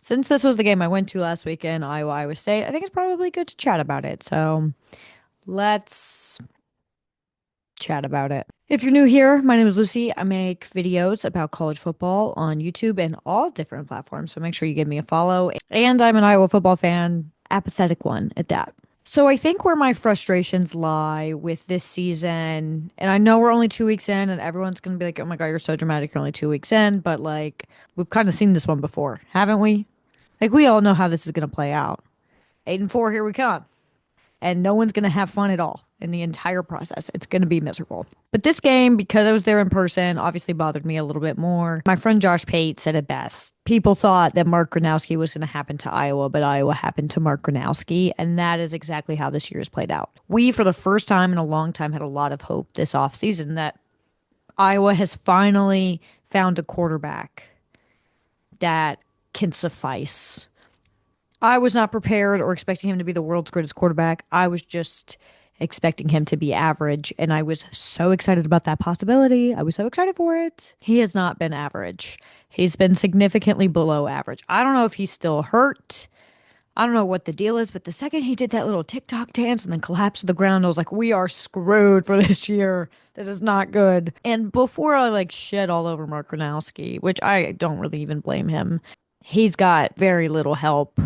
Since this was the game I went to last weekend, Iowa State, I think it's probably good to chat about it. So let's chat about it. If you're new here, my name is Lucy. I make videos about college football on YouTube and all different platforms. So make sure you give me a follow. And I'm an Iowa football fan, apathetic one at that. So I think where my frustrations lie with this season, and I know we're only 2 weeks in, and everyone's going to be like, oh my God, you're so dramatic. You're only 2 weeks in. But like, we've kind of seen this one before, haven't we? Like, we all know how this is going to play out. 8-4, here we come. And no one's going to have fun at all in the entire process. It's going to be miserable. But this game, because I was there in person, obviously bothered me a little bit more. My friend Josh Pate said it best. People thought that Mark Gronowski was going to happen to Iowa, but Iowa happened to Mark Gronowski. And that is exactly how this year has played out. We, for the first time in a long time, had a lot of hope this offseason that Iowa has finally found a quarterback that can suffice. I was not prepared or expecting him to be the world's greatest quarterback. I was just expecting him to be average, and I was so excited about that possibility. I was so excited for it. He has not been average. He's been significantly below average. I don't know if he's still hurt. I don't know what the deal is, but the second he did that little TikTok dance and then collapsed to the ground, I was like, we are screwed for this year. This is not good. And before I like shed all over Mark Gronowski, which I don't really even blame him, he's got very little help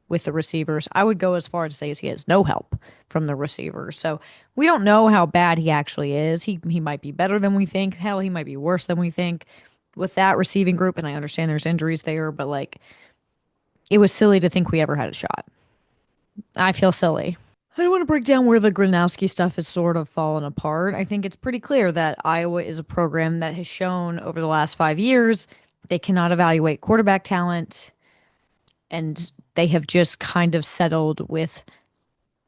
with the receivers. I would go as far as to say as he has no help from the receivers. So we don't know how bad he actually is. He might be better than we think. Hell, he might be worse than we think with that receiving group. And I understand there's injuries there, but like it was silly to think we ever had a shot. I feel silly. I don't want to break down where the Gronowski stuff has sort of fallen apart. I think it's pretty clear that Iowa is a program that has shown over the last 5 years they cannot evaluate quarterback talent, and they have just kind of settled with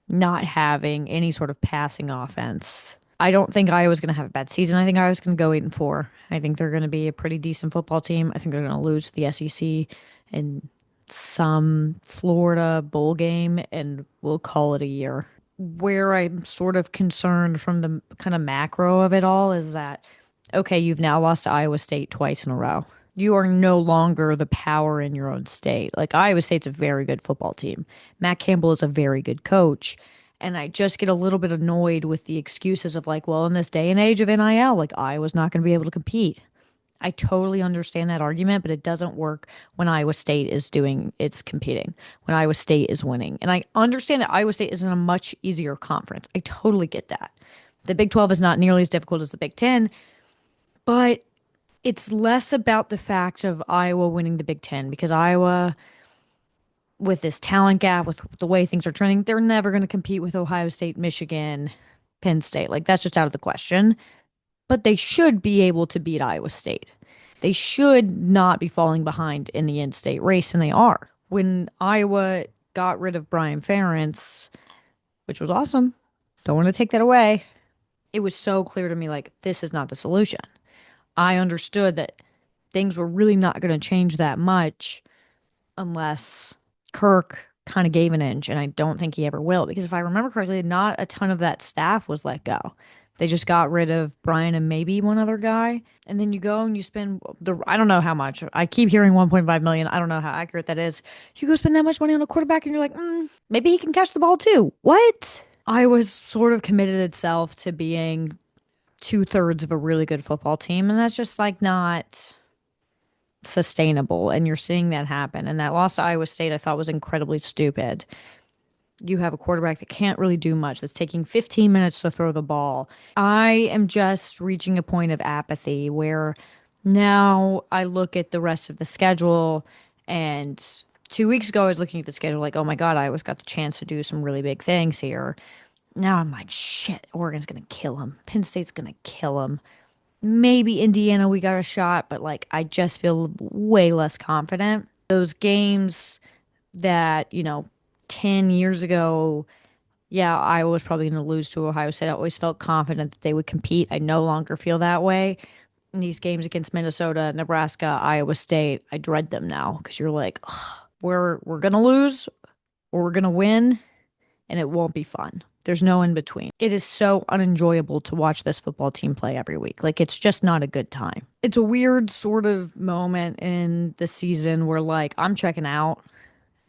not having any sort of passing offense. I don't think Iowa's going to have a bad season. I think Iowa's going to go 8-4. I think they're going to be a pretty decent football team. I think they're going to lose to the SEC and some Florida bowl game, and we'll call it a year. Where I'm sort of concerned from the kind of macro of it all is that, okay, you've now lost to Iowa State twice in a row. You are no longer the power in your own state. Like, Iowa State's a very good football team. Matt Campbell is a very good coach. And I just get a little bit annoyed with the excuses of like, well, in this day and age of NIL, like Iowa's not going to be able to compete. I totally understand that argument, but it doesn't work when Iowa State is doing it's competing, when Iowa State is winning. And I understand that Iowa State is in a much easier conference. I totally get that. The Big 12 is not nearly as difficult as the Big 10, but it's less about the fact of Iowa winning the Big 10 because Iowa, with this talent gap, with the way things are trending, they're never going to compete with Ohio State, Michigan, Penn State. Like, that's just out of the question. But they should be able to beat Iowa State. They should not be falling behind in the in-state race, and they are. When Iowa got rid of Brian Ferentz, which was awesome, don't want to take that away, it was so clear to me, like, this is not the solution. I understood that things were really not going to change that much unless Kirk kind of gave an inch, and I don't think he ever will, because if I remember correctly, not a ton of that staff was let go. They just got rid of Brian and maybe one other guy. And then you go and you spend I don't know how much. I keep hearing 1.5 million. I don't know how accurate that is. You go spend that much money on a quarterback and you're like, maybe he can catch the ball too. What? Iowa's sort of committed itself to being 2/3 of a really good football team. And that's just like not sustainable. And you're seeing that happen. And that loss to Iowa State I thought was incredibly stupid. You have a quarterback that can't really do much, that's taking 15 minutes to throw the ball. I am just reaching a point of apathy where now I look at the rest of the schedule, and 2 weeks ago I was looking at the schedule like, oh my God, I always got the chance to do some really big things here. Now I'm like, shit, Oregon's going to kill him. Penn State's going to kill him. Maybe Indiana, we got a shot, but like I just feel way less confident. Those games that, 10 years ago, yeah, Iowa was probably going to lose to Ohio State. I always felt confident that they would compete. I no longer feel that way. In these games against Minnesota, Nebraska, Iowa State, I dread them now because you're like, ugh, we're going to lose or we're going to win, and it won't be fun. There's no in between. It is so unenjoyable to watch this football team play every week. Like, it's just not a good time. It's a weird sort of moment in the season where, like, I'm checking out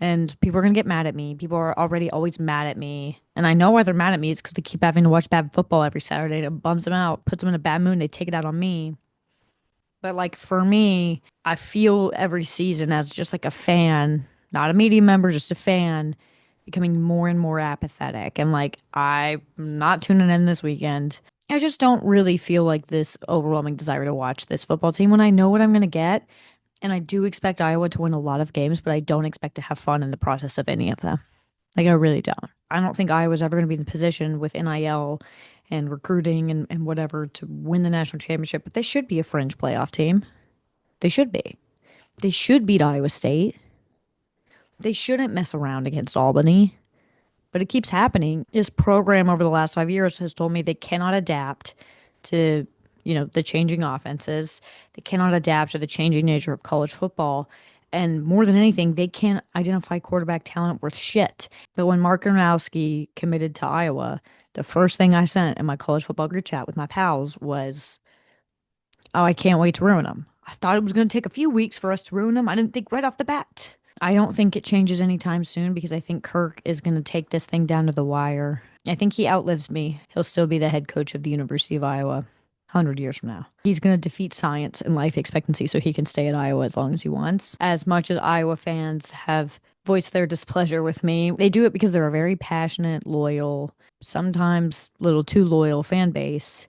and people are going to get mad at me. People are already always mad at me. And I know why they're mad at me. It's because they keep having to watch bad football every Saturday and it bums them out, puts them in a bad mood. And they take it out on me. But like for me, I feel every season as just like a fan, not a media member, just a fan, becoming more and more apathetic. And like, I'm not tuning in this weekend. I just don't really feel like this overwhelming desire to watch this football team when I know what I'm going to get. And I do expect Iowa to win a lot of games, but I don't expect to have fun in the process of any of them. Like, I really don't. I don't think Iowa's ever going to be in the position with NIL and recruiting and whatever to win the national championship, but they should be a fringe playoff team. They should be. They should beat Iowa State. They shouldn't mess around against Albany, but it keeps happening. This program over the last 5 years has told me they cannot adapt to, the changing offenses. They cannot adapt to the changing nature of college football. And more than anything, they can't identify quarterback talent worth shit. But when Mark Gronowski committed to Iowa, the first thing I sent in my college football group chat with my pals was, "Oh, I can't wait to ruin him." I thought it was going to take a few weeks for us to ruin him. I didn't think right off the bat. I don't think it changes anytime soon because I think Kirk is going to take this thing down to the wire. I think he outlives me. He'll still be the head coach of the University of Iowa 100 years from now. He's going to defeat science and life expectancy so he can stay at Iowa as long as he wants. As much as Iowa fans have voiced their displeasure with me, they do it because they're a very passionate, loyal, sometimes a little too loyal fan base.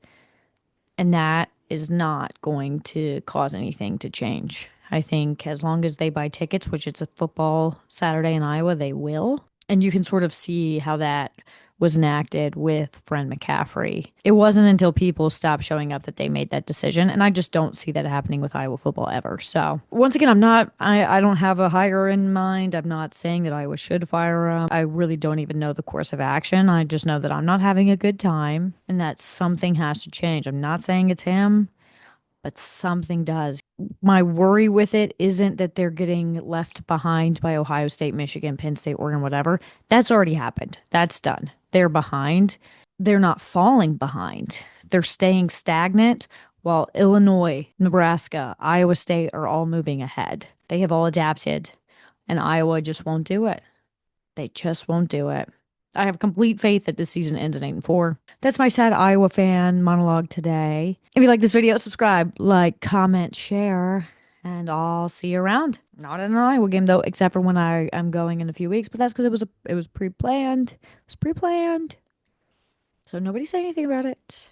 And that is not going to cause anything to change. I think as long as they buy tickets, which it's a football Saturday in Iowa, they will. And you can sort of see how that was enacted with Friend McCaffrey. It wasn't until people stopped showing up that they made that decision. And I just don't see that happening with Iowa football ever. So once again, I don't have a hire in mind. I'm not saying that Iowa should fire him. I really don't even know the course of action. I just know that I'm not having a good time and that something has to change. I'm not saying it's him, but something does. My worry with it isn't that they're getting left behind by Ohio State, Michigan, Penn State, Oregon, whatever. That's already happened. That's done. They're behind. They're not falling behind. They're staying stagnant while Illinois, Nebraska, Iowa State are all moving ahead. They have all adapted, and Iowa just won't do it. They just won't do it. I have complete faith that this season ends in 8-4. That's my sad Iowa fan monologue today. If you like this video, subscribe, like, comment, share, and I'll see you around. Not in an Iowa game though, except for when I am going in a few weeks. But that's because it was pre-planned. It was pre-planned. So nobody say anything about it.